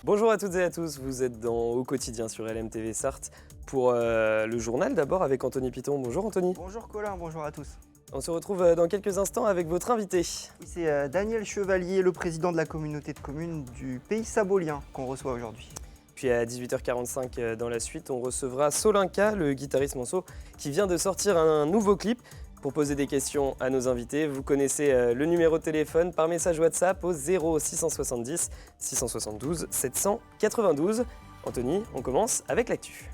Bonjour à toutes et à tous, vous êtes Au quotidien sur LMTV Sarthe pour le journal d'abord avec Anthony Piton. Bonjour Anthony. Bonjour Colin, bonjour à tous. On se retrouve dans quelques instants avec votre invité. Oui, c'est Daniel Chevalier, le président de la communauté de communes du Pays Sabolien qu'on reçoit aujourd'hui. Puis à 18h45 dans la suite, on recevra Solinka, le guitariste Monceau, qui vient de sortir un nouveau clip. Pour poser des questions à nos invités, vous connaissez le numéro de téléphone par message WhatsApp au 0670 672 792. Anthony, on commence avec l'actu.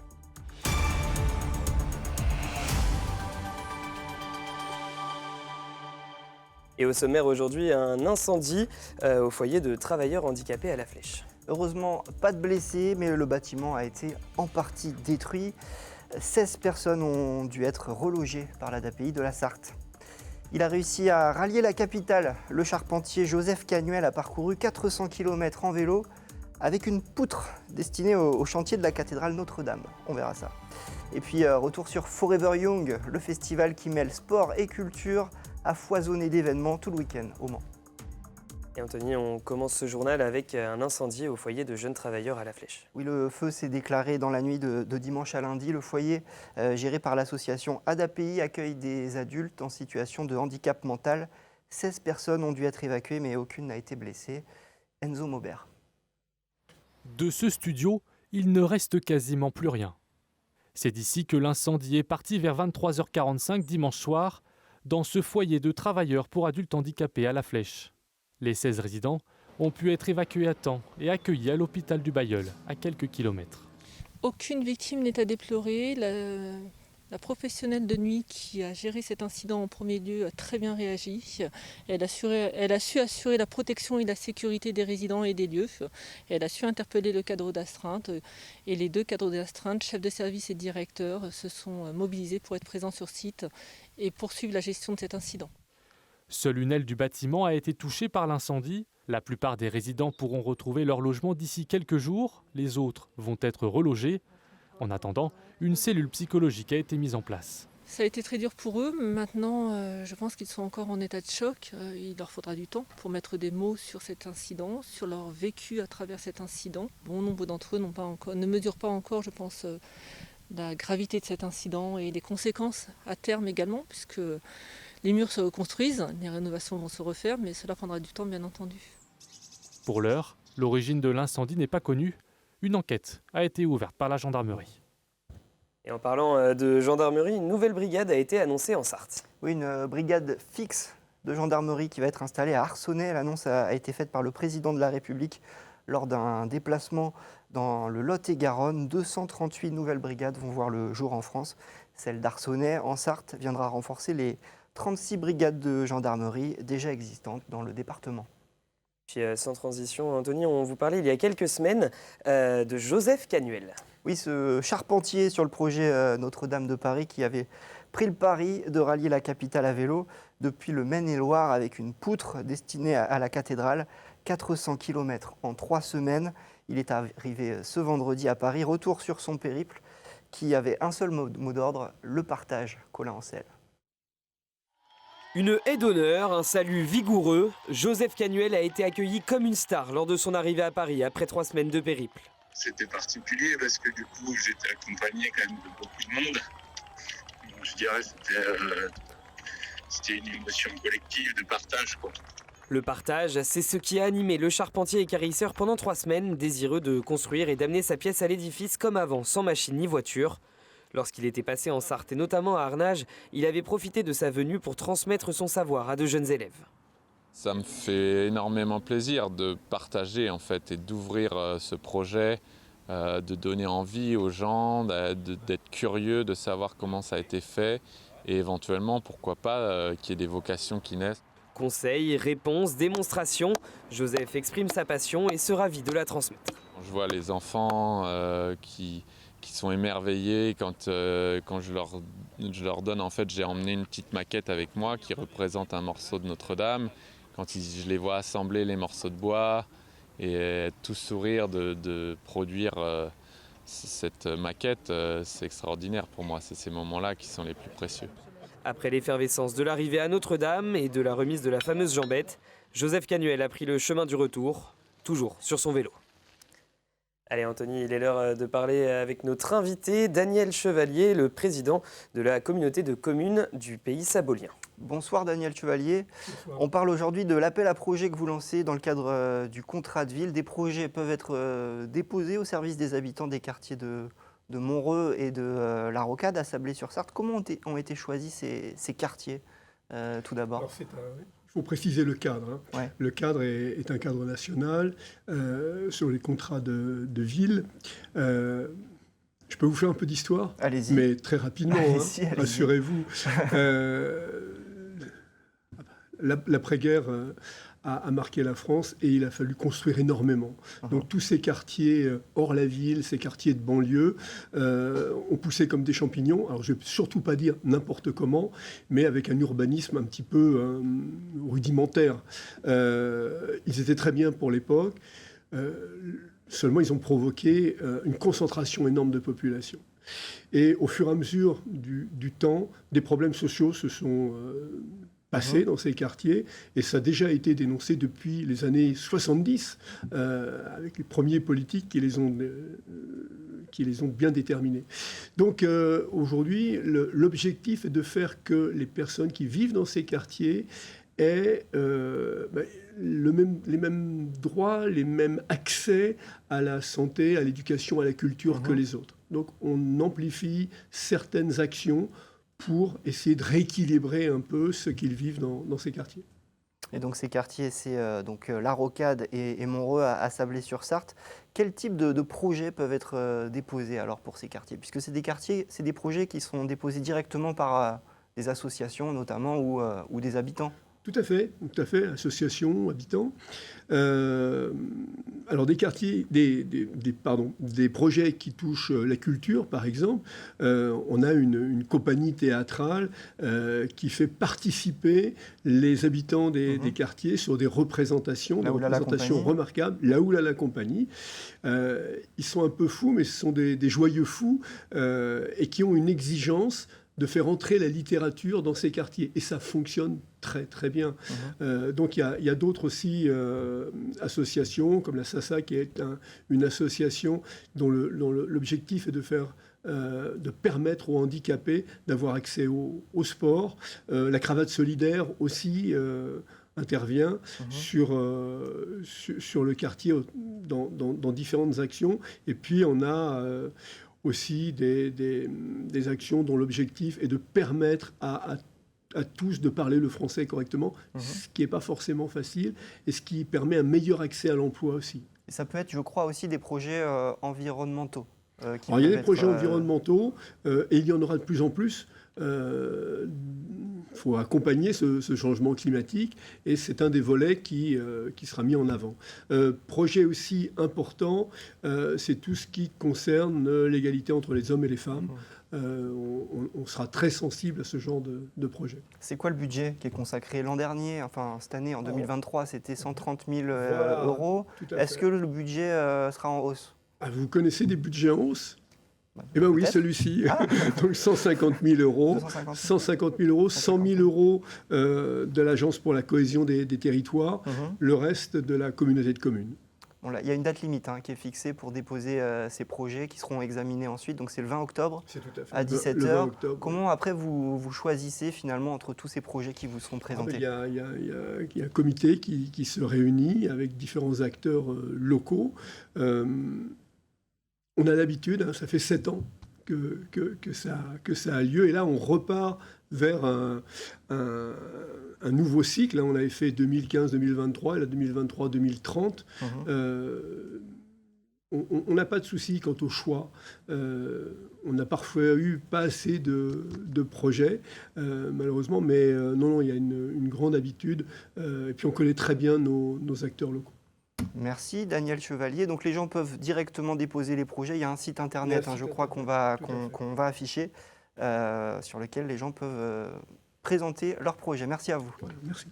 Et au sommaire aujourd'hui, un incendie au foyer de travailleurs handicapés à La Flèche. Heureusement, pas de blessés, mais le bâtiment a été en partie détruit. 16 personnes ont dû être relogées par l'ADAPI de la Sarthe. Il a réussi à rallier la capitale. Le charpentier Joseph Canuel a parcouru 400 km en vélo avec une poutre destinée au chantier de la cathédrale Notre-Dame. On verra ça. Et puis retour sur Forever Young, le festival qui mêle sport et culture, a foisonné d'événements tout le week-end au Mans. Et Anthony, on commence ce journal avec un incendie au foyer de jeunes travailleurs à La Flèche. Oui, le feu s'est déclaré dans la nuit de dimanche à lundi. Le foyer, géré par l'association ADAPI, accueille des adultes en situation de handicap mental. 16 personnes ont dû être évacuées, mais aucune n'a été blessée. Enzo Maubert. De ce studio, il ne reste quasiment plus rien. C'est d'ici que l'incendie est parti vers 23h45 dimanche soir, dans ce foyer de travailleurs pour adultes handicapés à La Flèche. Les 16 résidents ont pu être évacués à temps et accueillis à l'hôpital du Bailleul, à quelques kilomètres. Aucune victime n'est à déplorer. La professionnelle de nuit qui a géré cet incident en premier lieu a très bien réagi. Elle a su assurer la protection et la sécurité des résidents et des lieux. Elle a su interpeller le cadre d'astreinte. Et les deux cadres d'astreinte, chefs de service et directeurs, se sont mobilisés pour être présents sur site et poursuivre la gestion de cet incident. Seule une aile du bâtiment a été touchée par l'incendie. La plupart des résidents pourront retrouver leur logement d'ici quelques jours. Les autres vont être relogés. En attendant, une cellule psychologique a été mise en place. Ça a été très dur pour eux. Maintenant, je pense qu'ils sont encore en état de choc. Il leur faudra du temps pour mettre des mots sur cet incident, sur leur vécu à travers cet incident. Bon nombre d'entre eux ne mesurent pas encore, je pense, la gravité de cet incident et les conséquences à terme également, puisque les murs se reconstruisent, les rénovations vont se refaire, mais cela prendra du temps, bien entendu. Pour l'heure, l'origine de l'incendie n'est pas connue. Une enquête a été ouverte par la gendarmerie. Et en parlant de gendarmerie, une nouvelle brigade a été annoncée en Sarthe. Oui, une brigade fixe de gendarmerie qui va être installée à Arcenay. L'annonce a été faite par le président de la République lors d'un déplacement dans le Lot-et-Garonne. 238 nouvelles brigades vont voir le jour en France. Celle d'Arcenay, en Sarthe, viendra renforcer les 36 brigades de gendarmerie déjà existantes dans le département. Puis sans transition, Anthony, on vous parlait il y a quelques semaines de Joseph Canuel. Oui, ce charpentier sur le projet Notre-Dame de Paris qui avait pris le pari de rallier la capitale à vélo depuis le Maine-et-Loire avec une poutre destinée à la cathédrale. 400 km en 3 semaines. Il est arrivé ce vendredi à Paris. Retour sur son périple qui avait un seul mot d'ordre, le partage. Colin Ancel. Une haie d'honneur, un salut vigoureux. Joseph Canuel a été accueilli comme une star lors de son arrivée à Paris après 3 semaines de périple. C'était particulier parce que du coup j'étais accompagné quand même de beaucoup de monde. Donc, je dirais c'était une émotion collective de partage, quoi. Le partage, c'est ce qui a animé le charpentier équarrisseur pendant 3 semaines, désireux de construire et d'amener sa pièce à l'édifice comme avant, sans machine ni voiture. Lorsqu'il était passé en Sarthe et notamment à Arnage, il avait profité de sa venue pour transmettre son savoir à de jeunes élèves. Ça me fait énormément plaisir de partager en fait et d'ouvrir ce projet, de donner envie aux gens, d'être curieux, de savoir comment ça a été fait et éventuellement, pourquoi pas, qu'il y ait des vocations qui naissent. Conseils, réponses, démonstrations, Joseph exprime sa passion et se ravit de la transmettre. Quand je vois les enfants qui sont émerveillés quand je leur donne, en fait, j'ai emmené une petite maquette avec moi qui représente un morceau de Notre-Dame. Quand je les vois assembler les morceaux de bois et tout sourire de produire cette maquette, c'est extraordinaire pour moi. C'est ces moments-là qui sont les plus précieux. Après l'effervescence de l'arrivée à Notre-Dame et de la remise de la fameuse jambette, Joseph Canuel a pris le chemin du retour, toujours sur son vélo. Allez Anthony, il est l'heure de parler avec notre invité, Daniel Chevalier, le président de la communauté de communes du Pays Sabolien. Bonsoir Daniel Chevalier. Bonsoir. On parle aujourd'hui de l'appel à projet que vous lancez dans le cadre du contrat de ville. Des projets peuvent être déposés au service des habitants des quartiers de Montreux et de la Rocade à Sablé-sur-Sarthe. Comment ont été choisis ces quartiers tout d'abord? Alors, il faut préciser le cadre. Ouais. Le cadre est un cadre national sur les contrats de ville. Je peux vous faire un peu d'histoire, Allez-y. mais très rapidement, Allez-y, allez-y. rassurez-vous. L'après-guerre a marqué la France et il a fallu construire énormément. Donc tous ces quartiers hors la ville, ces quartiers de banlieue, ont poussé comme des champignons. Alors je ne vais surtout pas dire n'importe comment, mais avec un urbanisme un petit peu rudimentaire. Ils étaient très bien pour l'époque. Seulement, ils ont provoqué une concentration énorme de population. Et au fur et à mesure du temps, des problèmes sociaux se sont passés dans ces quartiers. Et ça a déjà été dénoncé depuis les années 70, avec les premiers politiques qui les ont bien déterminés. Donc aujourd'hui, l'objectif est de faire que les personnes qui vivent dans ces quartiers aient les mêmes droits, les mêmes accès à la santé, à l'éducation, à la culture que les autres. Donc on amplifie certaines actions pour essayer de rééquilibrer un peu ce qu'ils vivent dans ces quartiers. Et donc ces quartiers, c'est la Rocade et Montreux à Sablé-sur-Sarthe. Quel type de projets peuvent être déposés alors pour ces quartiers? Puisque c'est des projets qui sont déposés directement par des associations notamment ou des habitants. Tout à fait, associations, habitants. Alors des quartiers, des projets qui touchent la culture, par exemple. On a une compagnie théâtrale qui fait participer les habitants des quartiers sur des représentations, remarquables. Là où la compagnie. Ils sont un peu fous, mais ce sont des joyeux fous et qui ont une exigence de faire entrer la littérature dans ces quartiers. Et ça fonctionne très, très bien. Donc, il y a d'autres aussi associations, comme la SASA, qui est une association dont l'objectif est de permettre aux handicapés d'avoir accès au sport. La cravate solidaire aussi intervient sur le quartier dans différentes actions. Et puis, on a aussi des actions dont l'objectif est de permettre à tous de parler le français correctement, ce qui n'est pas forcément facile, et ce qui permet un meilleur accès à l'emploi aussi. Et ça peut être, je crois, aussi des projets environnementaux. Alors, il y a des projets environnementaux, et il y en aura de plus en plus. Il faut accompagner ce changement climatique et c'est un des volets qui sera mis en avant. Projet aussi important, c'est tout ce qui concerne l'égalité entre les hommes et les femmes. On sera très sensible à ce genre de projet. C'est quoi le budget qui est consacré l'an dernier, enfin cette année, en 2023, c'était 130 000 euros. Est-ce que le budget sera en hausse? Vous connaissez des budgets en hausse? Eh bien oui, celui-ci, donc 150 000 euros, 150 000 euros, 100 000 euros de l'Agence pour la cohésion des territoires, le reste de la communauté de communes. Bon, là, il y a une date limite qui est fixée pour déposer ces projets qui seront examinés ensuite, donc c'est le 20 octobre à 17h. Comment après vous choisissez finalement entre tous ces projets qui vous seront présentés? Il y a un comité qui se réunit avec différents acteurs locaux. On a l'habitude, ça fait 7 ans que ça a lieu. Et là, on repart vers un nouveau cycle. Là, on avait fait 2015-2023 et là, 2023-2030. On n'a pas de souci quant au choix. On a parfois eu pas assez de projets, malheureusement. Mais non, il y a une grande habitude. Et puis, on connaît très bien nos acteurs locaux. Merci Daniel Chevalier. Donc les gens peuvent directement déposer les projets. Il y a un site internet, je crois, qu'on va afficher, sur lequel les gens peuvent présenter leurs projets. Merci à vous. Voilà, merci.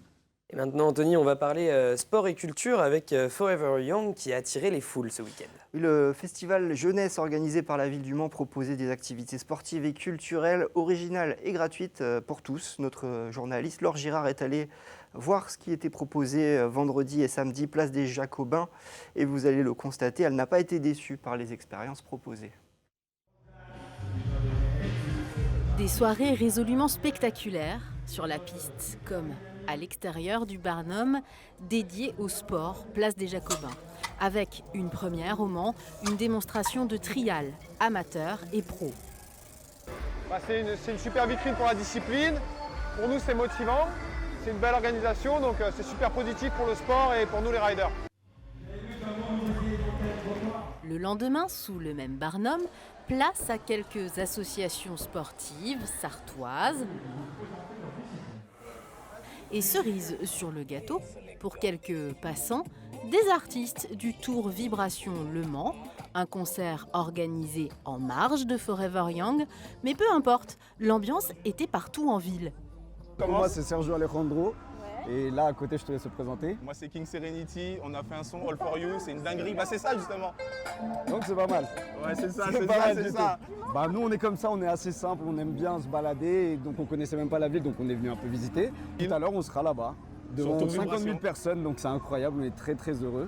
Et maintenant, Anthony, on va parler sport et culture avec Forever Young qui a attiré les foules ce week-end. Oui, le festival jeunesse organisé par la ville du Mans proposait des activités sportives et culturelles originales et gratuites pour tous. Notre journaliste Laure Girard est allée voir ce qui était proposé vendredi et samedi, place des Jacobins. Et vous allez le constater, elle n'a pas été déçue par les expériences proposées. Des soirées résolument spectaculaires sur la piste, comme à l'extérieur du Barnum, dédié au sport, place des Jacobins. Avec une première au Mans, une démonstration de trial, amateur et pro. C'est une super vitrine pour la discipline. Pour nous, c'est motivant. C'est une belle organisation, donc c'est super positif pour le sport et pour nous les riders. Le lendemain, sous le même Barnum, place à quelques associations sportives sartoises. Et cerise sur le gâteau, pour quelques passants, des artistes du Tour Vibration Le Mans, un concert organisé en marge de Forever Young, mais peu importe, l'ambiance était partout en ville. Moi c'est Sergio Alejandro et là à côté je te laisse se présenter. Moi c'est King Serenity, on a fait un son All For You, c'est une dinguerie, c'est ça justement. Donc c'est pas mal. Ouais c'est ça, c'est ça. Nous on est comme ça, on est assez simple, on aime bien se balader, et donc on connaissait même pas la ville, donc on est venu un peu visiter. Tout à l'heure on sera là-bas, devant 50 000 personnes, donc c'est incroyable, on est très très heureux.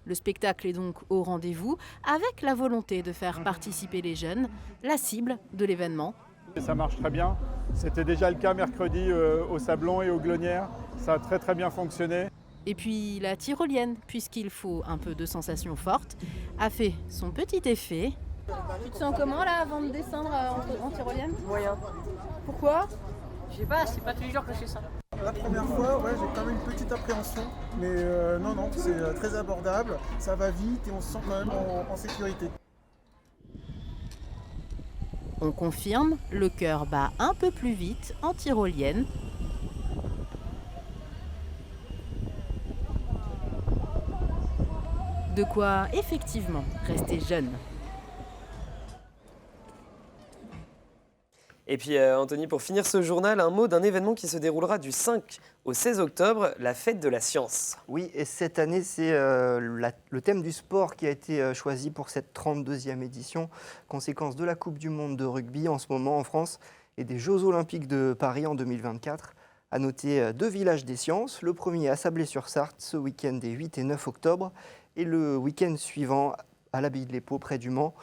Le spectacle est donc au rendez-vous, avec la volonté de faire participer les jeunes, la cible de l'événement. Ça marche très bien, c'était déjà le cas mercredi au Sablon et aux Glonnières, ça a très très bien fonctionné. Et puis la tyrolienne, puisqu'il faut un peu de sensations fortes, a fait son petit effet. Tu te sens comment là avant de descendre en tyrolienne? Moyen. Pourquoi? Je sais pas, c'est pas tous les jours que je fais ça. La première fois, ouais, j'ai quand même une petite appréhension, mais non, c'est très abordable, ça va vite et on se sent quand même en sécurité. On confirme, le cœur bat un peu plus vite en tyrolienne. De quoi effectivement rester jeune. Et puis Anthony, pour finir ce journal, un mot d'un événement qui se déroulera du 5 au 16 octobre, la fête de la science. Oui, et cette année, c'est le thème du sport qui a été choisi pour cette 32e édition, conséquence de la Coupe du Monde de rugby en ce moment en France et des Jeux Olympiques de Paris en 2024. À noter 2 villages des sciences, le premier à Sablé-sur-Sarthe ce week-end des 8 et 9 octobre et le week-end suivant à l'Abbaye de l'Épau, près du Mans.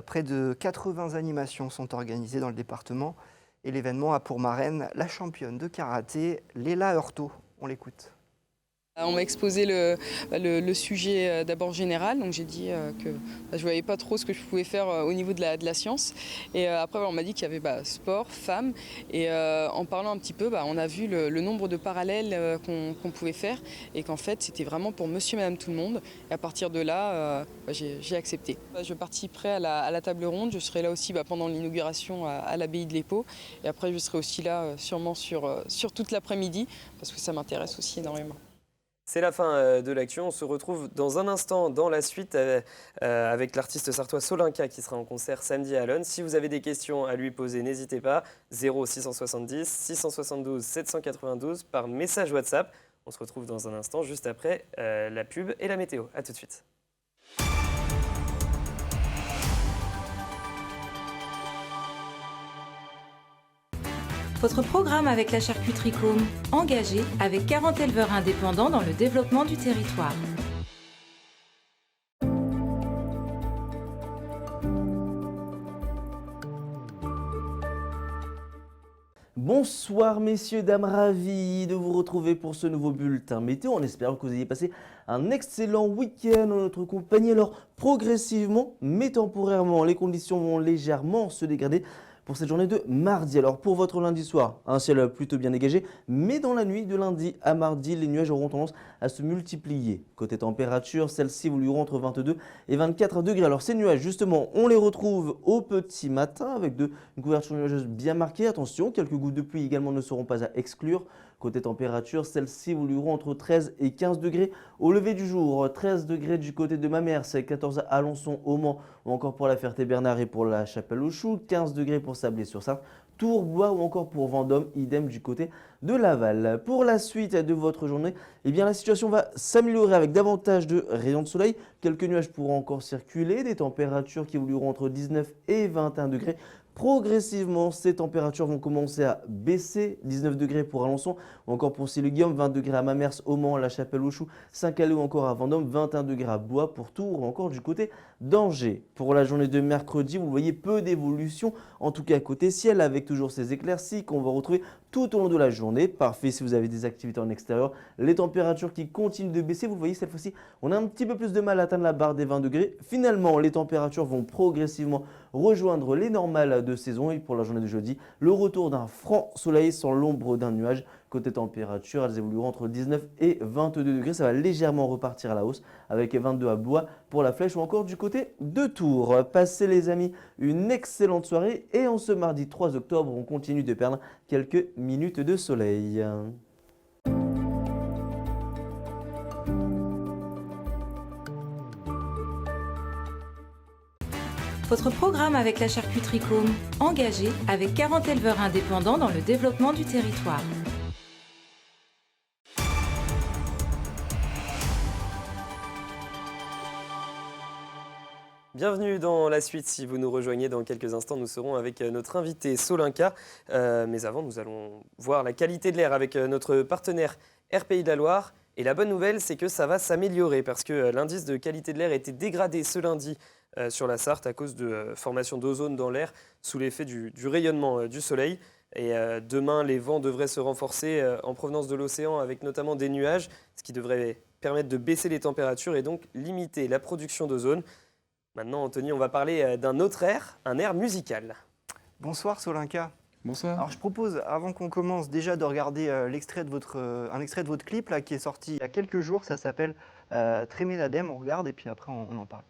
Près de 80 animations sont organisées dans le département et l'événement a pour marraine la championne de karaté, Léla Heurtaud. On l'écoute. On m'a exposé le sujet d'abord général, donc j'ai dit que je ne voyais pas trop ce que je pouvais faire au niveau de la science. Et après, on m'a dit qu'il y avait sport, femmes, et en parlant un petit peu, on a vu le nombre de parallèles qu'on pouvait faire, et qu'en fait, c'était vraiment pour monsieur et madame tout le monde. Et à partir de là, j'ai accepté. Je participerai à la table ronde, je serai là aussi pendant l'inauguration à l'abbaye de l'Épau, et après, je serai aussi là sûrement sur toute l'après-midi, parce que ça m'intéresse aussi énormément. C'est la fin de l'actu. On se retrouve dans un instant dans la suite avec l'artiste sartois Solinka qui sera en concert samedi à Lonne. Si vous avez des questions à lui poser, n'hésitez pas. 0670 672 792 par message WhatsApp. On se retrouve dans un instant juste après la pub et la météo. A tout de suite. Votre programme avec la charcuterie Côme, engagé avec 40 éleveurs indépendants dans le développement du territoire. Bonsoir messieurs, dames, ravis de vous retrouver pour ce nouveau bulletin météo. On espère que vous ayez passé un excellent week-end en notre compagnie. Alors progressivement, mais temporairement, les conditions vont légèrement se dégrader pour cette journée de mardi. Alors pour votre lundi soir, un ciel plutôt bien dégagé, mais dans la nuit de lundi à mardi, les nuages auront tendance à se multiplier. Côté température, celles-ci évolueront entre 22 et 24 degrés. Alors ces nuages, justement, on les retrouve au petit matin avec une couverture nuageuse bien marquée. Attention, quelques gouttes de pluie également ne seront pas à exclure. Côté température, celles-ci évolueront entre 13 et 15 degrés au lever du jour. 13 degrés du côté de Mamers, 14 à Alençon, au Mans ou encore pour la Ferté-Bernard et pour la Chapelle-aux-Choux. 15 degrés pour Sablé-sur-Sarthe. Tours, Blois ou encore pour Vendôme, idem du côté de Laval. Pour la suite de votre journée, eh bien, la situation va s'améliorer avec davantage de rayons de soleil. Quelques nuages pourront encore circuler, des températures qui évolueront entre 19 et 21 degrés. Progressivement, ces températures vont commencer à baisser. 19 degrés pour Alençon, ou encore pour Sille-Guillaume, 20 degrés à Mamers, au Mans, La Chapelle-aux-Choux, Saint-Calais ou encore à Vendôme, 21 degrés à Blois pour Tours ou encore du côté d'Angers. Pour la journée de mercredi, vous voyez peu d'évolution, en tout cas côté ciel, avec toujours ces éclaircies qu'on va retrouver tout au long de la journée. Parfait si vous avez des activités en extérieur. Les températures qui continuent de baisser, vous voyez cette fois-ci, on a un petit peu plus de mal à atteindre la barre des 20 degrés. Finalement, les températures vont progressivement rejoindre les normales de saison. Et pour la journée de jeudi, le retour d'un franc soleil sans l'ombre d'un nuage. Côté température, elles évolueront entre 19 et 22 degrés. Ça va légèrement repartir à la hausse avec 22 à Blois pour la Flèche ou encore du côté de Tours. Passez les amis une excellente soirée et en ce mardi 3 octobre, on continue de perdre quelques minutes de soleil. Votre programme avec la charcuterie Com, engagé avec 40 éleveurs indépendants dans le développement du territoire. Bienvenue dans la suite. Si vous nous rejoignez dans quelques instants, nous serons avec notre invité Solinka. Mais avant, nous allons voir la qualité de l'air avec notre partenaire Air Pays de la Loire. Et la bonne nouvelle, c'est que ça va s'améliorer parce que l'indice de qualité de l'air était dégradé ce lundi sur la Sarthe à cause de formation d'ozone dans l'air sous l'effet du rayonnement du soleil. Et demain, les vents devraient se renforcer en provenance de l'océan avec notamment des nuages, ce qui devrait permettre de baisser les températures et donc limiter la production d'ozone. Maintenant, Anthony, on va parler d'un autre air, un air musical. Bonsoir Solinka. Bonsoir. Alors je propose, avant qu'on commence, déjà de regarder un extrait de votre clip là, qui est sorti il y a quelques jours. Ça s'appelle Trémé l'Adème. On regarde et puis après on en parle.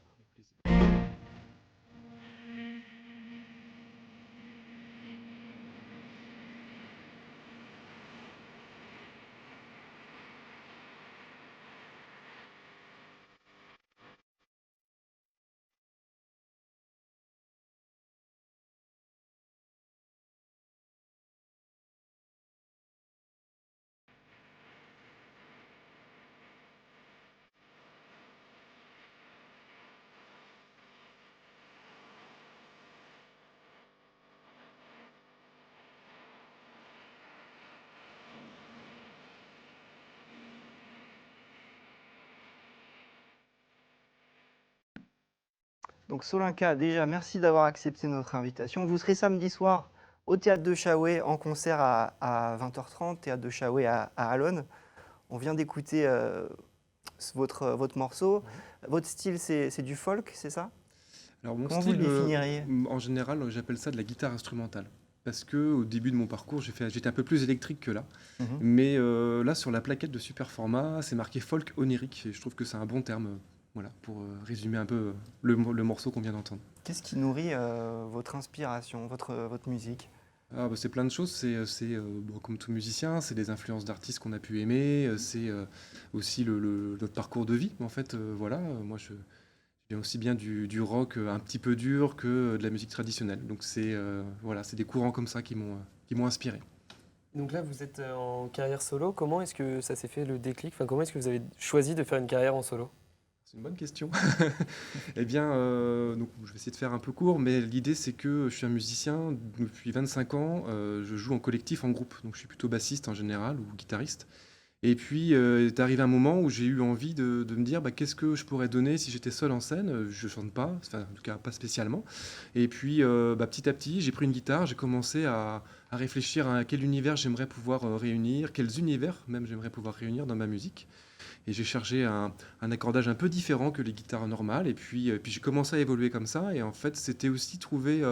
Donc Solinka, déjà, merci d'avoir accepté notre invitation. Vous serez samedi soir au Théâtre de Chaoué en concert à 20h30, Théâtre de Chaoué à Allonne. On vient d'écouter votre morceau. Votre style, c'est du folk, c'est ça? Alors mon Comment style, vous le définiriez? en général, j'appelle ça de la guitare instrumentale. Parce qu'au début de mon parcours, j'étais un peu plus électrique que là. Mais là, sur la plaquette de super format, c'est marqué folk onirique. Et je trouve que c'est un bon terme. Voilà, pour résumer un peu le morceau qu'on vient d'entendre. Qu'est-ce qui nourrit votre inspiration, votre musique? C'est plein de choses, c'est comme tout musicien, c'est des influences d'artistes qu'on a pu aimer, c'est aussi notre parcours de vie, en fait. Voilà, moi je viens aussi bien du rock un petit peu dur que de la musique traditionnelle. Donc c'est des courants comme ça qui m'ont inspiré. Donc là, vous êtes en carrière solo. Comment est-ce que ça s'est fait le déclic? Enfin, comment est-ce que vous avez choisi de faire une carrière en solo? C'est une bonne question. Eh bien, donc, je vais essayer de faire un peu court, mais l'idée c'est que je suis un musicien depuis 25 ans, je joue en collectif, en groupe, donc je suis plutôt bassiste en général ou guitariste. Et puis est arrivé un moment où j'ai eu envie de me dire qu'est-ce que je pourrais donner si j'étais seul en scène. Je chante pas, enfin, en tout cas pas spécialement. Et puis petit à petit, j'ai pris une guitare, j'ai commencé à réfléchir à quel univers j'aimerais pouvoir réunir, quels univers même j'aimerais pouvoir réunir dans ma musique. Et j'ai cherché un accordage un peu différent que les guitares normales. Et puis j'ai commencé à évoluer comme ça. Et en fait, c'était aussi trouver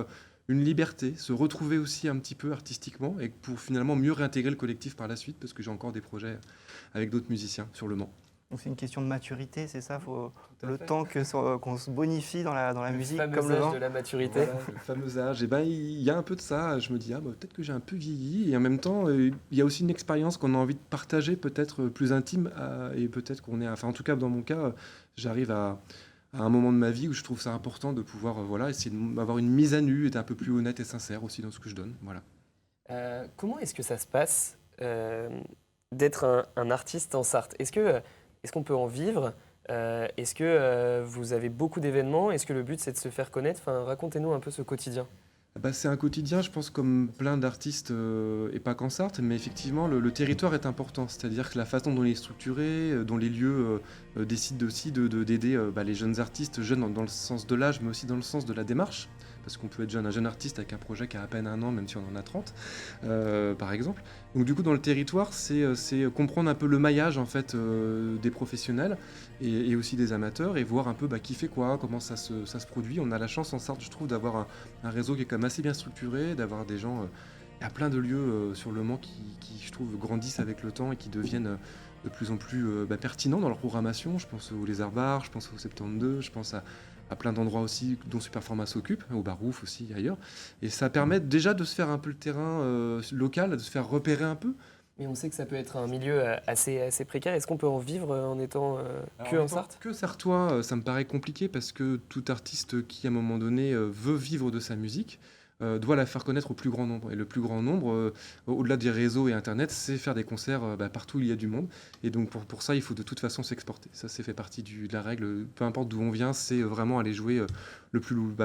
une liberté, se retrouver aussi un petit peu artistiquement et pour finalement mieux réintégrer le collectif par la suite, parce que j'ai encore des projets avec d'autres musiciens sur le Mans. Donc c'est une question de maturité, c'est ça? Faut le temps qu'on se bonifie dans la musique, comme le fameux vent. âge de la maturité. Voilà, le fameux âge. Et il y a un peu de ça. Je me dis peut-être que j'ai un peu vieilli. Et en même temps, il y a aussi une expérience qu'on a envie de partager, peut-être plus intime. Et peut-être qu'on est, enfin en tout cas dans mon cas, j'arrive à un moment de ma vie où je trouve ça important de pouvoir essayer d'avoir une mise à nu et d'être un peu plus honnête et sincère aussi dans ce que je donne. Voilà. Comment est-ce que ça se passe d'être un artiste en Sarthe? Est-ce qu'on peut en vivre? Est-ce que vous avez beaucoup d'événements? Est-ce que le but c'est de se faire connaître? Racontez-nous un peu ce quotidien. C'est un quotidien, je pense, comme plein d'artistes, et pas qu'en Sarthe, mais effectivement, le territoire est important. C'est-à-dire que la façon dont il est structuré, dont les lieux décident aussi d'aider les jeunes artistes, jeunes dans le sens de l'âge, mais aussi dans le sens de la démarche. Parce qu'on peut être un jeune artiste avec un projet qui a à peine 1 an, même si on en a 30, par exemple. Donc du coup, dans le territoire, c'est comprendre un peu le maillage en fait, des professionnels et aussi des amateurs, et voir un peu qui fait quoi, comment ça se produit. On a la chance en Sarthe, je trouve, d'avoir un réseau qui est quand même assez bien structuré, d'avoir des gens... Il y a plein de lieux sur le Mans qui, je trouve, grandissent avec le temps et qui deviennent de plus en plus pertinents dans leur programmation. Je pense au Lézard Bar, je pense au 72, je pense à plein d'endroits aussi dont Superformat s'occupe, au Barouf aussi ailleurs. Et ça permet déjà de se faire un peu le terrain local, de se faire repérer un peu. Mais on sait que ça peut être un milieu assez précaire. Est-ce qu'on peut en vivre en étant que en Sarthe? Que sartois, ça me paraît compliqué parce que tout artiste qui, à un moment donné, veut vivre de sa musique, doit la faire connaître au plus grand nombre. Et le plus grand nombre, au-delà des réseaux et Internet, c'est faire des concerts partout où il y a du monde. Et donc pour ça, il faut de toute façon s'exporter. Ça, c'est fait partie de la règle. Peu importe d'où on vient, c'est vraiment aller jouer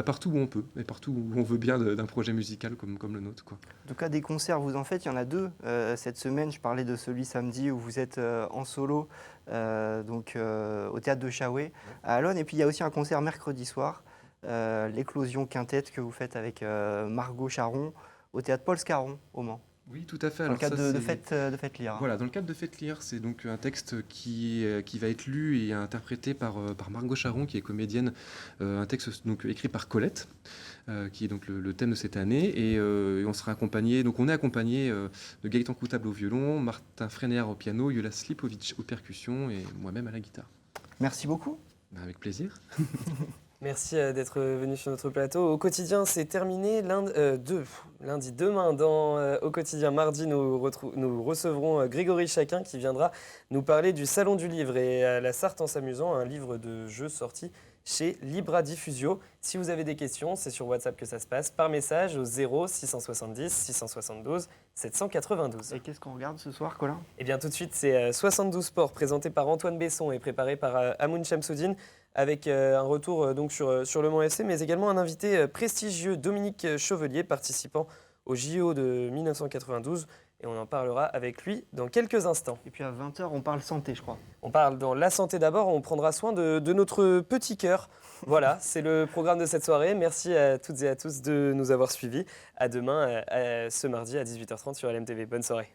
partout où on peut. Et partout où on veut bien d'un projet musical comme le nôtre, quoi. En tout cas, des concerts, vous en faites, il y en a 2 cette semaine. Je parlais de celui samedi où vous êtes en solo au théâtre de Chaoué à Allonne. Et puis il y a aussi un concert mercredi soir. L'éclosion quintette que vous faites avec Margot Charon au théâtre Paul Scarron au Mans. Oui, tout à fait. Dans le cadre de Fête Lire. Voilà, dans le cadre de Fête Lire, c'est donc un texte qui va être lu et interprété par Margot Charon, qui est comédienne, un texte donc écrit par Colette, qui est donc le thème de cette année, et on sera accompagné, donc on est accompagné de Gaëtan Coutable au violon, Martin Frénéard au piano, Yola Slipovic aux percussions et moi-même à la guitare. Merci beaucoup. Avec plaisir. Merci d'être venu sur notre plateau. Au quotidien, c'est terminé. Lundi, demain, Au quotidien, mardi, nous recevrons Grégory Chaquin qui viendra nous parler du Salon du Livre et La Sarthe en s'amusant, un livre de jeu sorti chez Libra Diffusio. Si vous avez des questions, c'est sur WhatsApp que ça se passe, par message au 0 670 672 792. Et qu'est-ce qu'on regarde ce soir, Colin? Eh bien, tout de suite, c'est 72 Sports, présenté par Antoine Besson et préparé par Amoun Chamsoudine, avec un retour donc sur le Mans FC, mais également un invité prestigieux, Dominique Chauvelier, participant au JO de 1992. Et on en parlera avec lui dans quelques instants. Et puis à 20h, on parle santé, je crois. On parle dans la santé d'abord, on prendra soin de notre petit cœur. Voilà, c'est le programme de cette soirée. Merci à toutes et à tous de nous avoir suivis. À demain, ce mardi à 18h30 sur LMTV. Bonne soirée.